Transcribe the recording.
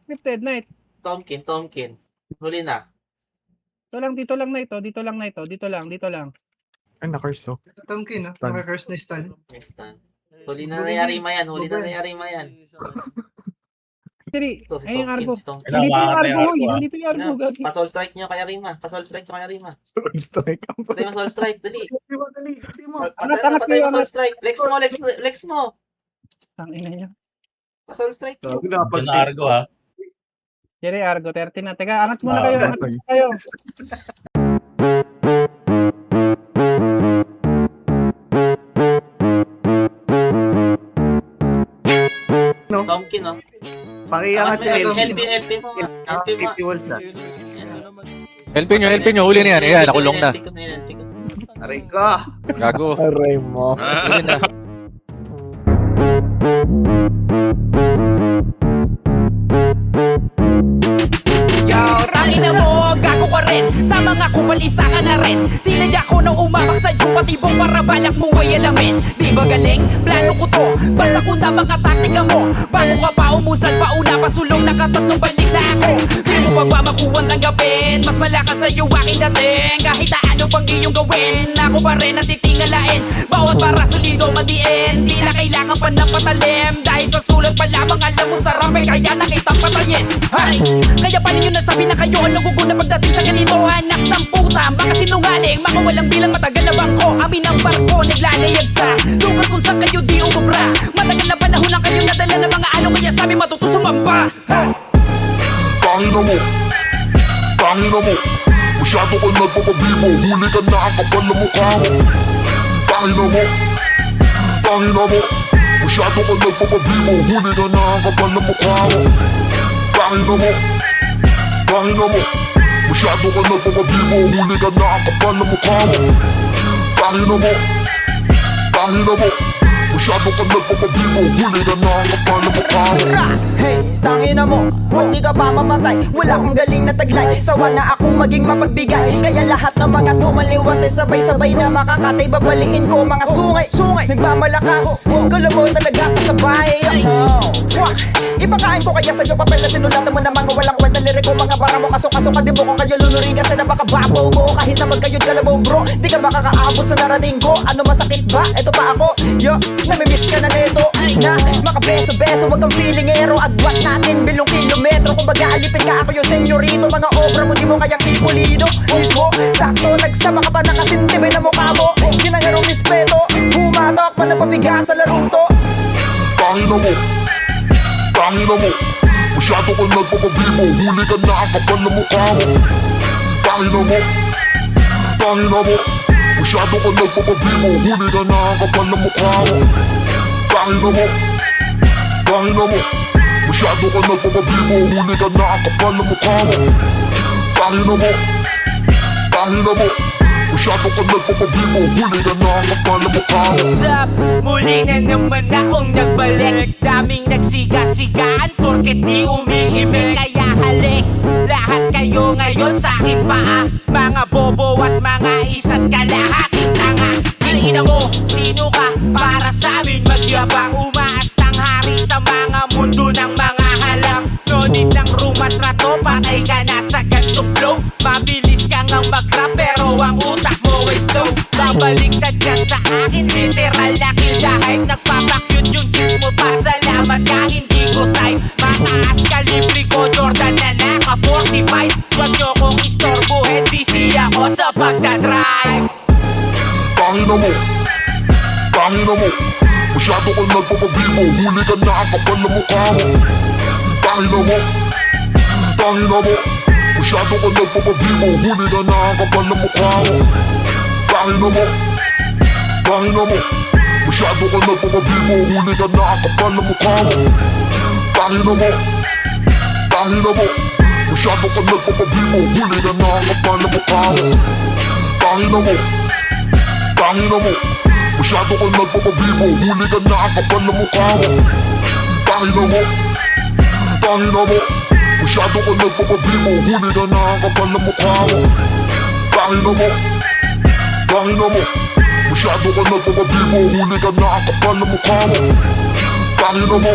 Gifted Knight. Tomkin. Huli na. Dito lang na ito. Dito lang. Ay, na-curse oh. Tomkin, no? Stun. Naka-curse na stun. Next time. Huli na Yarima yan. Siri, Ito, si ay yung Argo. Tomkin. Hindi pa yung Kailangan Argo. may Argo, Hindi pa yung Argo. Gagi. Pa-soul strike nyo kay Yarima. Soul strike. Patay mo soul strike. Dali. Dali mo. Patay mo soul strike. Lex mo. Tangina niya. Pa-soul strike. Gago na Yan na Argo ha. Siri, Argo. 30 na. Teka, angat muna kayo. Tomkin, no? Pakiangat yung LP mo nga. LP mo. 50 walls na. Helpin nyo, huli na yan. Ayan, nakulong na. LP ko. Aray ka! Gago. Aray mo. Huli na. Yo, tangina mo, gago ka rin. Sa mga kupal, isa ka na rin. Sinadya ko na umamak sa iyong patibong para balak mo ay alamin. Di ba galing? Plano ko to. Basta kung na mga taktika mo. Bago ka pa umusal, pauna pasulong, nakatatlong balik na ako. Di mo pa ba makuwang tanggapin? Mas malakas sa'yo aking dating. Kahit na ano pang iyong gawin, ako pa rin ang titingalain. Bawat para solido madiin. Di na kailangan pa ng patalim. Dahil sa sulat pa lamang alam mo sarap ay kaya na kitang patayin. Hay! Kaya pa ninyo nasabi na kayo ang naguguna pagdating sa ganito. Anak ng puta, mga sinungaling, mga walang bilang, matagal na bangko. Amin ang barko, naglalayag sa lugar kung saan kayo di umubra. Matagal na panahon lang kayo nadala ng mga along, kaya sa amin matutusumamba. Tangina mo, masyado ka nagpapabibo, huli ka na ang kapal na mukha mo. Tangina mo, masyado ka nagpapabibo, huli ka na ang kapal na mukha mo. Tangina mo, masyado ka nagpapabibo, huli ka na ang kapal na mukha mo. Tangina mo, masyado ka nagpapabibo, huli ka na ang kapal na mukha mo. Hey, tangina mo, hindi ka pa mamatay. Wala kang galing na taglay. Sawa na akong maging mapagbigay. Kaya lahat ng mga tumaliwas ay sabay-sabay na makakatay. Babaliin ko mga sungay, nagmamalakas. Kalabaw talaga kasabay. Fuck, ipakain ko kaya sa'yo papel na sinulatan mo na mga walang kwenta liriko. Mga bara mo kaso-kaso ka, di mo kung kayo lunurin kasi napakababaw mo. Kahit na magkayod kalabaw bro, di ka makakaabot sa narating ko. Ano masakit ba? Eto pa ako, yo, namimiss ka na neto. Na makabeso-beso, wag kang feelingero. Agwat natin bilong kilometro. Kung baga alipin ka ako yung senyorito. Mga obra mo di mo kayang ipulido. Mismo, sakto, nagsama ka pa nakasintibay na mukha mo. Ginangarong mispeto, humatok pa na pabiga sa larong to. Tangina mo, masyado ka nagpapabibo, huli ka na ang kapal na mukha mo. Tangina mo, masyado ka nagpapabibo, huli ka na ang kapal na mukha mo. Tangina mo, masyado ka nagpapabibo, huli ka na ang kapal na mukha mo. Tangina mo, masyado ka nagpapabibo, huli ka na ang kapal na mukha mo. What's up? Muli na naman akong nagbalik. Daming nagsiga-sigaan porket di umiimik. Kaya halik, lahat kayo ngayon sa aking paa. Mga bobo at mga isa't kalahating tanga. Ina mo, sino ka? Para sa amin magyabang. Umaastang hari sa mga mundo ng mga halang. No need ng rumatrato, patay ka na sa gantong flow. Mabilis ka ngang mag-rap pero ang utak mo ay slow. Babaliktad ka sa akin, literal na kill the hype. Nagpapakyut yung chicks mo, pasalamat ka, hindi ko type. Mataas kalibre ko, Jordan na naka 45. Wag nyo kong istorbohin, busy ako sa pagdadrive. Tangina mo, masyado ka nagpapabibo, huli ka na ang kapal na mukha mo. Tangina mo, masyado ka nagpapabibo, huli ka na ang kapal na mukha mo. Tangina mo, masyado ka nagpapabibo, huli ka na ang kapal na mukha mo. Tangina mo, masyado ka nagpapabibo, huli ka na ang kapal na mukha mo. Tangina mo, masyado ka nagpapabibo, huli ka na ang kapal na mukha mo. Tangina mo, masyado ka nagpapabibo, huli ka na ang kapal na mukha mo. Tangina mo, masyado ka nagpapabibo, huli ka na ang kapal na mukha mo. Tangina mo,